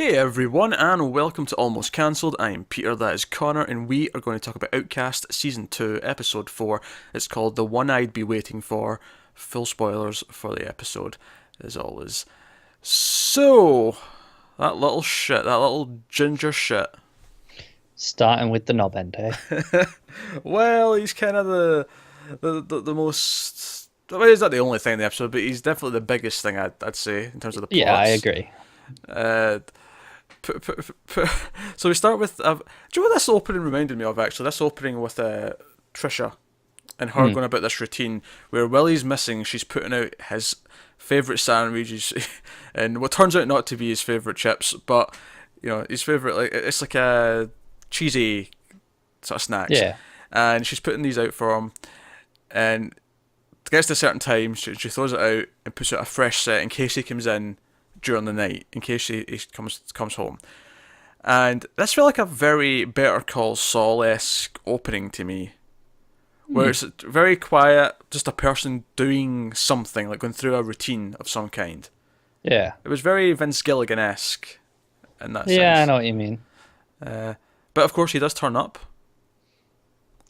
Hey everyone, and welcome to Almost Cancelled. I'm Peter, that is Connor, and we are going to talk about Outcast Season 2, Episode 4. It's called The One I'd Be Waiting For. Full spoilers for the episode, as always. So, that little shit, that little ginger shit. Starting with the knob end, eh? Well, he's kind of the most... Well, he's not the only thing in the episode, but he's definitely the biggest thing, I'd say, in terms of the Yeah, I plots. agree. Uh, so we start with. Do you know what this opening reminded me of? Actually, this opening with Trisha and her Hmm. going about this routine where Willie's missing. She's putting out his favorite sandwiches, and what turns out not to be his favorite chips, but his favorite, like it's like a cheesy sort of snacks, Yeah, and she's putting these out for him, and it gets to a certain time, she throws it out and puts out a fresh set in case he comes in during the night, in case he comes home. And this felt like a very Better Call Saul-esque opening to me, where Hmm. it's very quiet, just a person doing something, like going through a routine of some kind. yeah, It was very Vince Gilligan-esque in that yeah. I sense. know what you mean. Uh, but of course, he does turn up.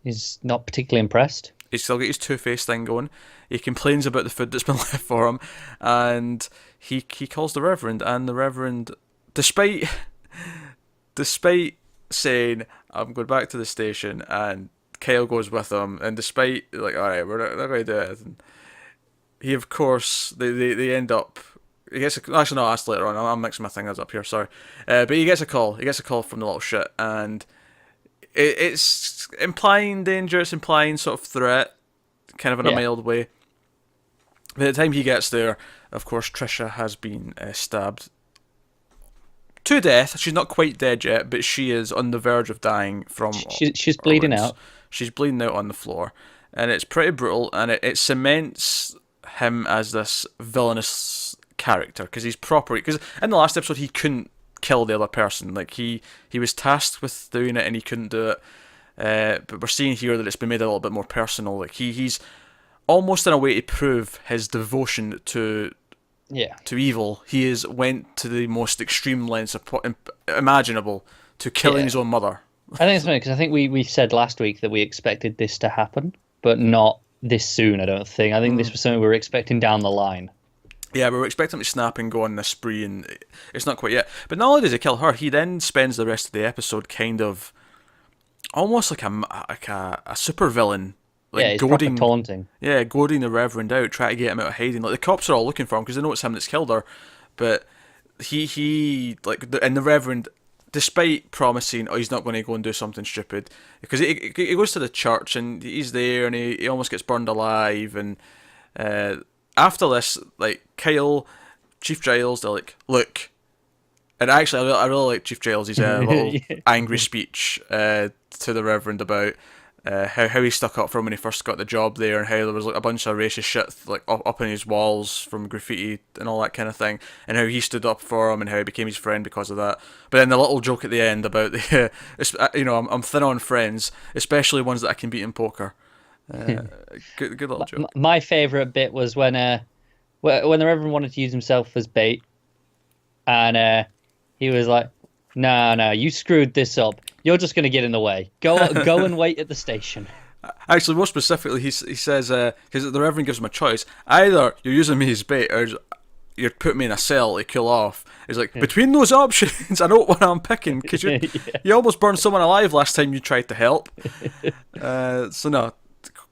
He's not particularly impressed. He's still got his two-face thing going. He complains about the food that's been left for him, and he calls the Reverend, and the Reverend, despite saying I'm going back to the station, and Kyle goes with him, and despite like, all right, we're not going to do it, and he of course they end up. He gets actually no, that's later on. I'm mixing my things up here. Sorry, but he gets a call. He gets a call from the little shit, and it's implying danger. It's implying sort of threat, kind of in a Yeah, mild way. By the time he gets there, of course, Trisha has been stabbed to death. She's not quite dead yet, but she is on the verge of dying from she's her bleeding wounds. out. She's bleeding out on the floor, and it's pretty brutal, and it cements him as this villainous character because he's proper. Because in the last episode, he couldn't kill the other person. Like he was tasked with doing it, and he couldn't do it. But we're seeing here that it's been made a little bit more personal. Like he's almost in a way to prove his devotion Yeah, to evil. He has went to the most extreme lengths imaginable to killing yeah. his own mother. I think it's funny because I think we said last week that we expected this to happen, but not this soon. I don't think. I think this was something we were expecting down the line. Yeah, we were expecting him to snap and go on this spree, and it's not quite yet. But not only does he kill her, he then spends the rest of the episode kind of almost like a super villain, Yeah, like it's proper goading, taunting. yeah, goading the Reverend out, trying to get him out of hiding. Like the cops are all looking for him because they know it's him that's killed her, but he like and the Reverend, despite promising, oh, he's not going to go and do something stupid, because he goes to the church and he's there and he almost gets burned alive, and uh, after this, like Kyle, Chief Giles, they're like, look. And actually, I really like Chief Giles' little angry speech to the Reverend about how he stuck up for him when he first got the job there, and how there was like a bunch of racist shit like up on his walls from graffiti and all that kind of thing, and how he stood up for him and how he became his friend because of that. But then the little joke at the end about the, I'm thin on friends, especially ones that I can beat in poker. Uh, good little joke. My favorite bit was when the Reverend wanted to use himself as bait, and he was like, "No, no, you screwed this up. You're just going to get in the way. Go and wait at the station." Actually, more specifically, he says because the Reverend gives him a choice: either you're using me as bait, or you're putting me in a cell to kill off. He's like, between those options, I know what one I'm picking because Yeah. you almost burned someone alive last time you tried to help. So no,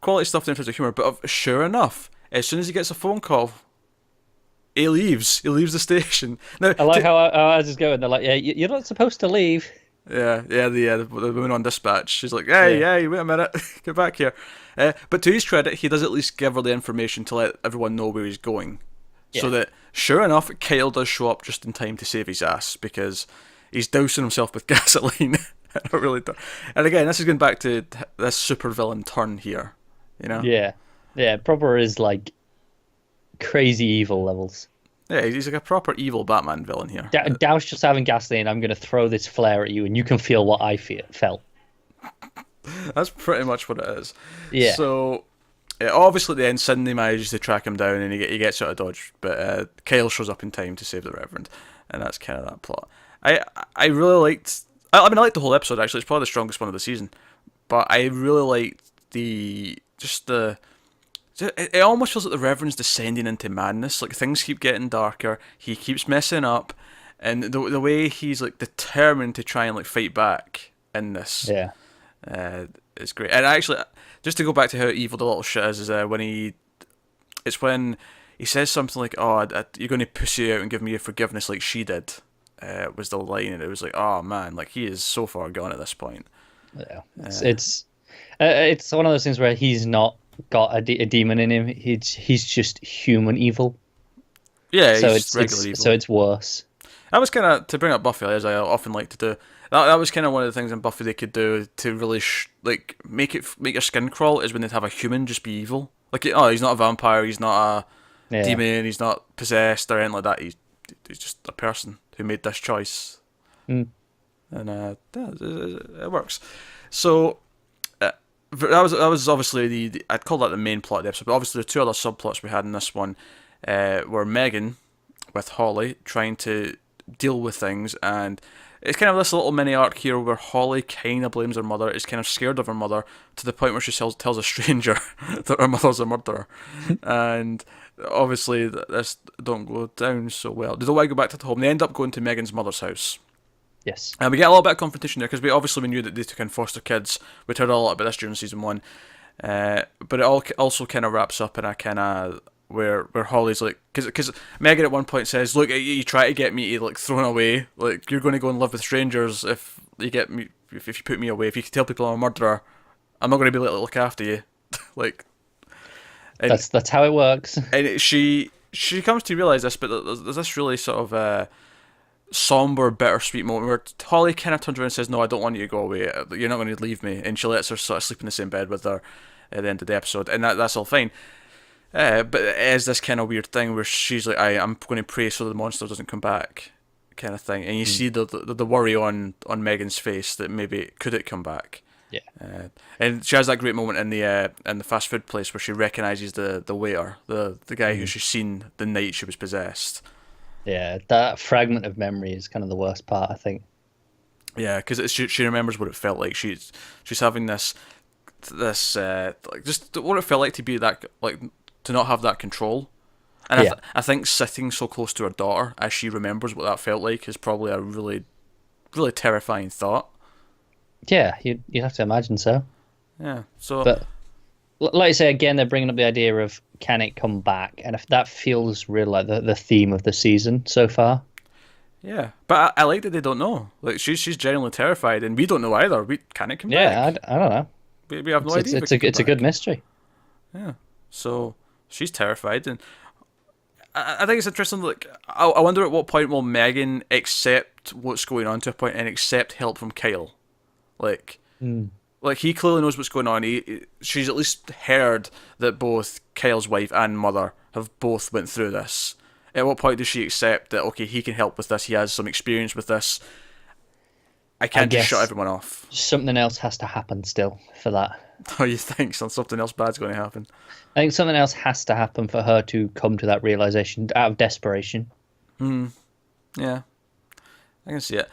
quality stuff in terms of humor. But sure enough, as soon as he gets a phone call, he leaves. He leaves the station. Now, I like how ours is going. They're like, "Yeah, you're not supposed to leave." the woman on dispatch. She's like, hey, Yeah, hey, wait a minute, get back here. But to his credit, he does at least give her the information to let everyone know where he's going. So yeah. that, sure enough, Kyle does show up just in time to save his ass because he's dousing himself with gasoline. I don't really do. And again, this is going back to this super villain turn here. You know? Yeah, yeah. Proper is like crazy evil levels. Yeah, he's like a proper evil Batman villain here. Douse just having gasoline. I'm going to throw this flare at you, and you can feel what I felt. That's pretty much what it is. Yeah, So, yeah, obviously at the end, Sydney manages to track him down and he gets out of dodge, but Kyle shows up in time to save the Reverend, and that's kind of that plot. I I really liked. I liked the whole episode. Actually, it's probably the strongest one of the season. But I really liked the. It almost feels like the Reverend's descending into madness. Like things keep getting darker. He keeps messing up, and the way he's like determined to try and like fight back in this, Yeah. is great. And actually, just to go back to how evil the little shit is when he says something like, "Oh, you're going to pussy out and give me your forgiveness like she did." Was the line, and it was like, "Oh man, like he is so far gone at this point." Yeah. It's one of those things where he's not got a demon in him. He's just human evil. Yeah, So he's regular evil. so it's worse. That was kind of, to bring up Buffy, as I often like to do. That was kind of one of the things in Buffy they could do to really make your skin crawl, is when they'd have a human just be evil. Like, oh, he's not a vampire, he's not a demon, he's not possessed or anything like that. He's just a person who made this choice, and it works. So that was obviously I'd call that the main plot of the episode. But obviously the two other subplots we had in this one were Megan with Holly trying to deal with things, and it's kind of this little mini arc here where Holly kind of blames her mother, is kind of scared of her mother to the point where she tells a stranger that her mother's a murderer, and obviously this don't go down so well. They don't want to go back to the home. They end up going to Megan's mother's house. Yes. And we get a little bit of confrontation there because we knew that they took in foster kids. We heard a lot about this during season 1, but it all also kind of wraps up in a kind of where Holly's like, because Megan at one point says, "Look, you try to get me to like thrown away. Like you're going to go and live with strangers if you get me, if you put me away. If you tell people I'm a murderer, I'm not going to be able to look after you." Like, that's how it works. And she comes to realize this, but there's this really sort of somber, bittersweet moment where Holly kind of turns around and says, "No, I don't want you to go away. You're not going to leave me," and she lets her sort of sleep in the same bed with her at the end of the episode, and that's all fine. But it is this kind of weird thing where she's like, "I'm going to pray so the monster doesn't come back," kind of thing, and you see the worry on Megan's face that maybe could it come back. Yeah. And she has that great moment in the fast food place where she recognizes the waiter, the guy who she's seen the night she was possessed. Yeah, that fragment of memory is kind of the worst part, I think. Yeah, because she remembers what it felt like. She's having this like just what it felt like to be that, like, to not have that control. And I think sitting so close to her daughter as she remembers what that felt like is probably a really, really terrifying thought. Yeah, you'd have to imagine so. Yeah. So, but like I say again, they're bringing up the idea of can it come back, and if that feels real, like the theme of the season so far. Yeah, but I like that they don't know. Like she's genuinely terrified, and we don't know either. Can it come back? Yeah, I don't know. We have no idea. It's a good mystery. Yeah. So she's terrified, and I think it's interesting. Like I wonder at what point will Megan accept what's going on to a point and accept help from Kyle. Like he clearly knows what's going on. She's at least heard that both Kyle's wife and mother have both went through this. At what point does she accept that, okay, he can help with this, he has some experience with this, I can't just shut everyone off? Something else has to happen still for that. Oh, you think something else bad's going to happen? I think something else has to happen for her to come to that realization out of desperation. Yeah, I can see it.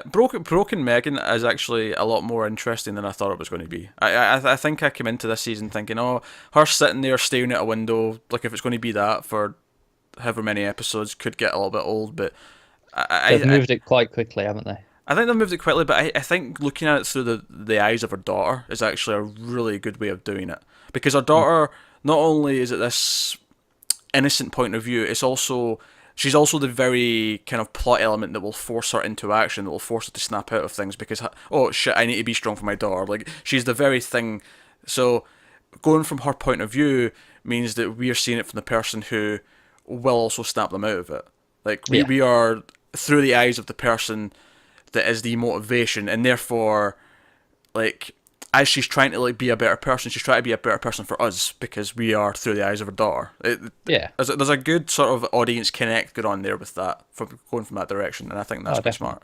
Broken Megan is actually a lot more interesting than I thought it was going to be. I think I came into this season thinking, oh, her sitting there staring at a window, like if it's going to be that for however many episodes, could get a little bit old, but they've moved it quite quickly, haven't they? I think they've moved it quickly, but I think looking at it through the eyes of her daughter is actually a really good way of doing it. Because her daughter, not only is it this innocent point of view, she's also the very kind of plot element that will force her into action, that will force her to snap out of things because, oh shit, I need to be strong for my daughter. Like, she's the very thing. So going from her point of view means that we are seeing it from the person who will also snap them out of it. Like, we are through the eyes of the person that is the motivation, and therefore, like, as she's trying to like be a better person, she's trying to be a better person for us because we are through the eyes of her daughter. There's a good sort of audience connect going on there with that, from going from that direction, and I think that's quite smart.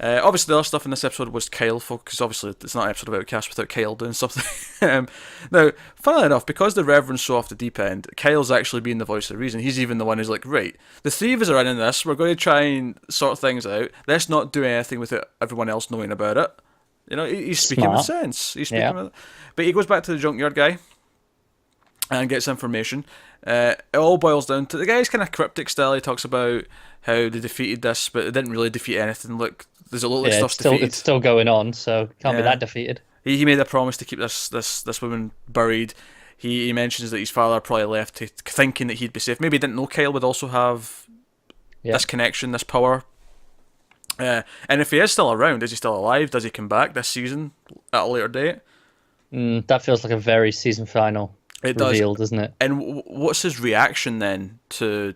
Obviously, the other stuff in this episode was Kyle, because obviously it's not an episode of Outcast without Kyle doing something. Now, funnily enough, because the Reverend's so off the deep end, Kyle's actually being the voice of reason. He's even the one who's like, right, the three of us are in this, we're going to try and sort things out. Let's not do anything without everyone else knowing about it. You know, he's speaking with sense. He's speaking with... But he goes back to the junkyard guy and gets information. It all boils down to... The guy's kind of cryptic style. He talks about how they defeated this, but they didn't really defeat anything. Look, there's a lot of stuff defeated. It's still going on, so can't be that defeated. He made a promise to keep this woman buried. He mentions that his father probably left thinking that he'd be safe. Maybe he didn't know Kyle would also have this connection, this power. And if he is still around, is he still alive? Does he come back this season at a later date? That feels like a very season final reveal, doesn't it? And what's his reaction then to,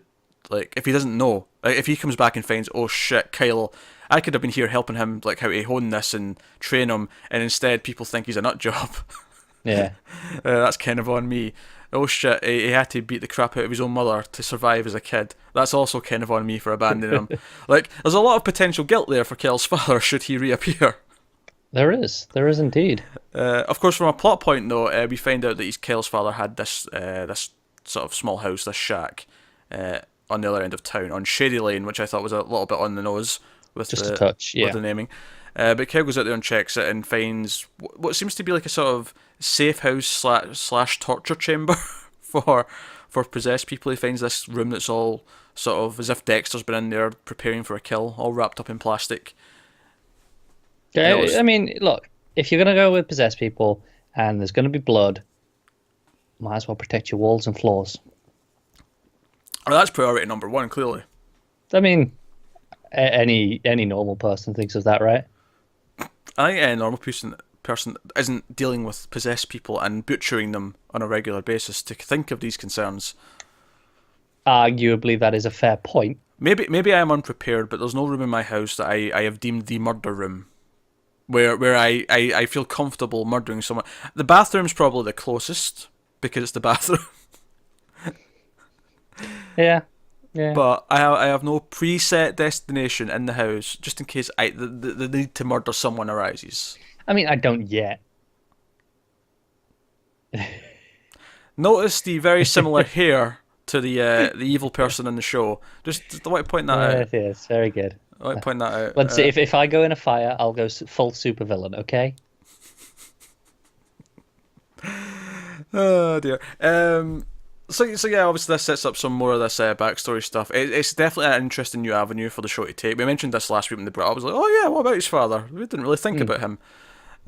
like, if he doesn't know? Like, if he comes back and finds, oh shit, Kyle... I could have been here helping him, like, how to hone this and train him, and instead people think he's a nut job. Yeah. That's kind of on me. Oh shit, he had to beat the crap out of his own mother to survive as a kid. That's also kind of on me for abandoning him. Like, there's a lot of potential guilt there for Kyle's father should he reappear. There is indeed. Of course, from a plot point though, we find out that Kyle's father had this sort of small house, this shack, on the other end of town, on Shady Lane, which I thought was a little bit on the nose. With just a touch, with the naming. But Kyle goes out there and checks it and finds what seems to be like a sort of safe house slash torture chamber for possessed people. He finds this room that's all sort of as if Dexter's been in there preparing for a kill, all wrapped up in plastic. Yeah, I mean, look, if you're going to go with possessed people and there's going to be blood, might as well protect your walls and floors. Oh, that's priority number one, clearly. I mean... Any normal person thinks of that, right? I think any normal person isn't dealing with possessed people and butchering them on a regular basis to think of these concerns. Arguably, that is a fair point. Maybe I am unprepared, but there's no room in my house that I have deemed the murder room, where I feel comfortable murdering someone. The bathroom's probably the closest because it's the bathroom. Yeah. Yeah. But I have no preset destination in the house, just in case the need to murder someone arises. I mean, I don't yet. Notice the very similar hair to the evil person in the show. Just I want to point that out. Yes, very good. I want to point that out. Let's see, if I go in a fire, I'll go full supervillain, okay? Oh dear. So yeah, obviously this sets up some more of this backstory stuff. It's definitely an interesting new avenue for the show to take. We mentioned this last week when they brought it up. I was like, oh yeah, what about his father? We didn't really think about him.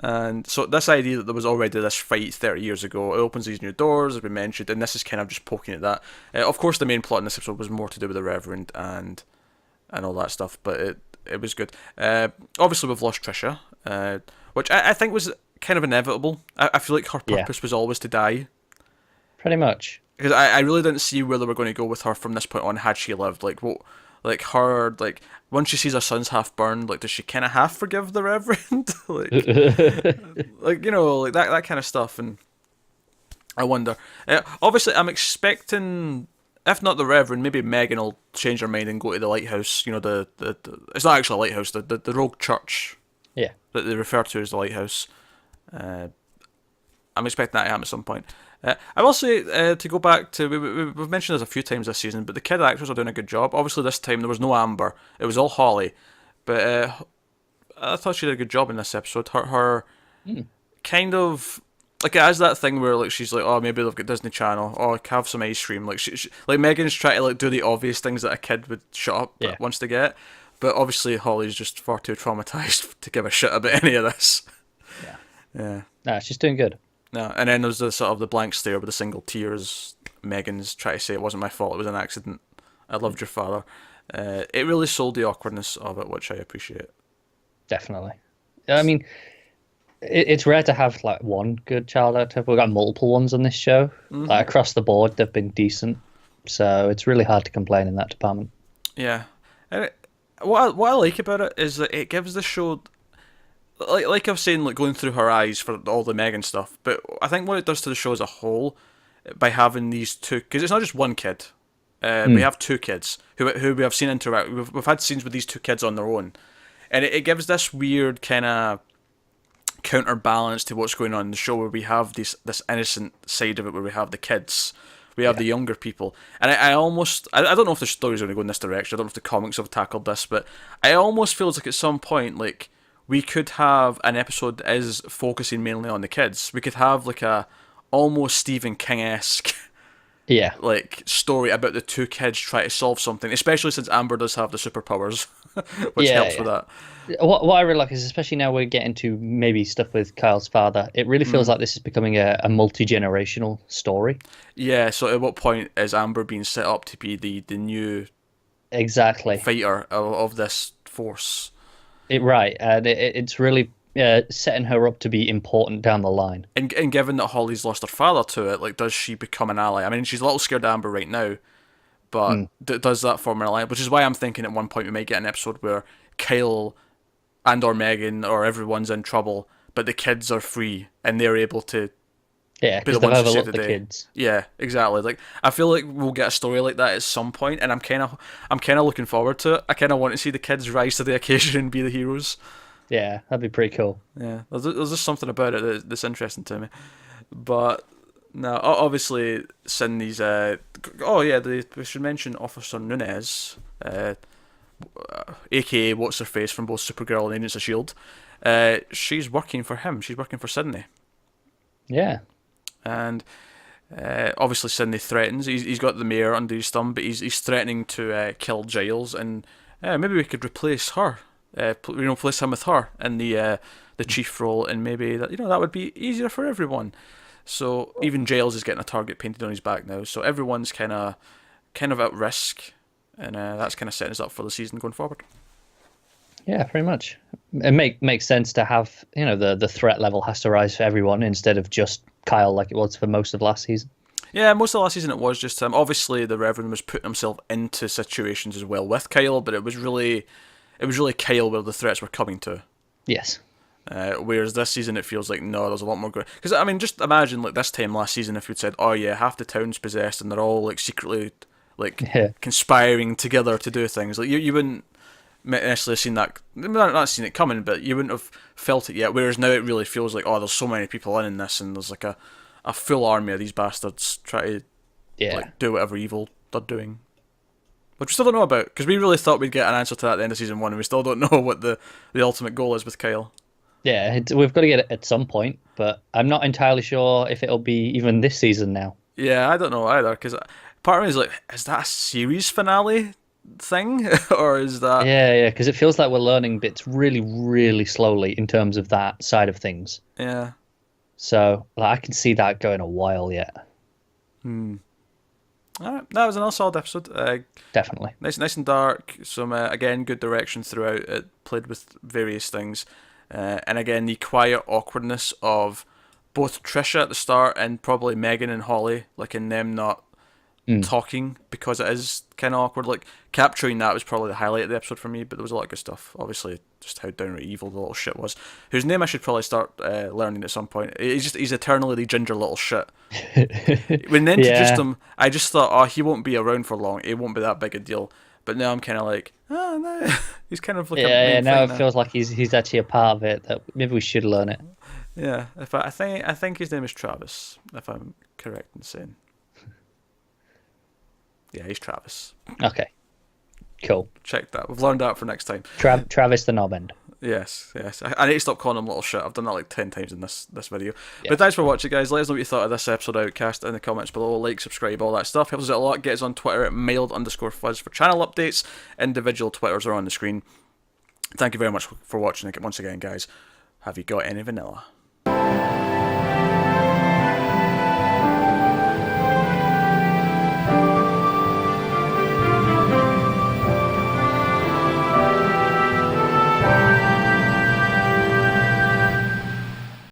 And so this idea that there was already this fight 30 years ago, it opens these new doors, as we mentioned, and this is kind of just poking at that. Of course, the main plot in this episode was more to do with the Reverend and all that stuff, but it was good. Obviously, we've lost Trisha, which I think was kind of inevitable. I feel like her purpose was always to die. Pretty much. Because I really didn't see where they were going to go with her from this point on had she lived. Like, what, like her, like, once she sees her son's half burned, like, does she kind of half forgive the Reverend? like, you know, like that kind of stuff. And I wonder. Obviously, I'm expecting, if not the Reverend, maybe Megan will change her mind and go to the lighthouse. You know, the it's not actually a lighthouse, the rogue church. Yeah. That they refer to as the lighthouse. I'm expecting that to happen at some point. I will say, to go back to, we've mentioned this a few times this season, but the kid actors are doing a good job. Obviously this time there was no Amber, it was all Holly, but I thought she did a good job in this episode. Her kind of, like, it has that thing where, like, she's like, oh, maybe they've got Disney Channel, oh, have some ice cream. Like, she like Megan's trying to, like, do the obvious things that a kid would shut up wants to get, but obviously Holly's just far too traumatized to give a shit about any of this. Yeah. Nah, she's doing good. No, and then there's the sort of the blank stare with the single tears. Megan's trying to say it wasn't my fault, it was an accident. I loved your father. It really sold the awkwardness of it, which I appreciate. Definitely. I mean, it's rare to have like one good child actor. We've got multiple ones on this show. Like, across the board, they've been decent. So it's really hard to complain in that department. Yeah. And what I like about it is that it gives the show... Like I was saying, like, going through her eyes for all the Megan stuff, but I think what it does to the show as a whole, by having these two, because it's not just one kid, we have two kids who we have seen interact. We've had scenes with these two kids on their own. and it gives this weird kind of counterbalance to what's going on in the show, where we have this innocent side of it, where we have the kids, we have the younger people, and I don't know if the story's going to go in this direction. I don't know if the comics have tackled this, but I almost feels like at some point, like, we could have an episode that is focusing mainly on the kids. We could have like a almost Stephen King-esque Yeah. like story about the two kids trying to solve something, especially since Amber does have the superpowers, which helps with that. What I really like is, especially now we're getting to maybe stuff with Kyle's father, it really feels like this is becoming a multi-generational story. Yeah, so at what point is Amber being set up to be the new Exactly. fighter of this force? Right, and it's really setting her up to be important down the line. And given that Holly's lost her father to it, like, does she become an ally? I mean, she's a little scared of Amber right now, but does that form an ally? Which is why I'm thinking at one point we might get an episode where Kyle and or Megan or everyone's in trouble, but the kids are free and they're able to Yeah, be the because they've ones to save overlooked the the day. kids. Yeah, exactly. Like, I feel like we'll get a story like that at some point, and I'm kind of looking forward to it. I kind of want to see the kids rise to the occasion and be the heroes. Yeah, that'd be pretty cool. Yeah, there's just something about it that's interesting to me. But no, obviously Cindy's. Oh yeah, we should mention Officer Nunez, aka what's her face from both Supergirl and Agents of Shield. She's working for him. She's working for Sydney. Yeah. And obviously Sydney threatens. He's got the mayor under his thumb, but he's threatening to kill Giles, and maybe we could replace her. Replace him with her in the chief role, and maybe that would be easier for everyone. So even Giles is getting a target painted on his back now. So everyone's kind of at risk, and that's kind of setting us up for the season going forward. Yeah, pretty much. It makes sense to have, the threat level has to rise for everyone instead of just Kyle like it was for most of last season. Yeah, most of last season it was just him. Obviously, the Reverend was putting himself into situations as well with Kyle, but it was really Kyle where the threats were coming to. Yes. Whereas this season it feels like, no, there's a lot more going. Because I mean, just imagine like this time last season if you'd said, oh yeah, half the town's possessed and they're all like secretly like conspiring together to do things. Like you wouldn't necessarily seen that, not seen it coming, but you wouldn't have felt it yet. Whereas now it really feels like, oh, there's so many people in this, and there's like a full army of these bastards try to like do whatever evil they're doing. Which we still don't know about, because we really thought we'd get an answer to that at the end of season 1, and we still don't know what the ultimate goal is with Kyle. Yeah, we've got to get it at some point, but I'm not entirely sure if it'll be even this season now. Yeah, I don't know either, because part of me is like, is that a series finale thing, or is that... Yeah, because it feels like we're learning bits really, really slowly in terms of that side of things. Yeah. So I can see that going a while yet. Alright, that was another solid episode. Definitely. Nice and dark. Some, again, good direction throughout. It played with various things. And again, the quiet awkwardness of both Trisha at the start and probably Megan and Holly, like in them not talking, because it is kind of awkward. Like, capturing that was probably the highlight of the episode for me, but there was a lot of good stuth. Obviously, just how downright evil the little shit was. Whose name I should probably start learning at some point. He's eternally the ginger little shit. When they introduced him, I just thought, oh, he won't be around for long. It won't be that big a deal. But now I'm kind of like, oh, no. He's kind of like a main now thing it feels like he's actually a part of it, that maybe we should learn it. Yeah, I think his name is Travis, if I'm correct in saying. Yeah, he's Travis. Okay, cool. Check that. We've learned that for next time. Travis the Knobend. Yes. I need to stop calling him little shit. I've done that like 10 times in this video. Yeah. But thanks for watching, guys. Let us know what you thought of this episode of Outcast in the comments below. Like, subscribe, all that stuff. Helps us out a lot. Get us on Twitter at mild_fuzz for channel updates. Individual Twitters are on the screen. Thank you very much for watching. Once again, guys, have you got any vanilla?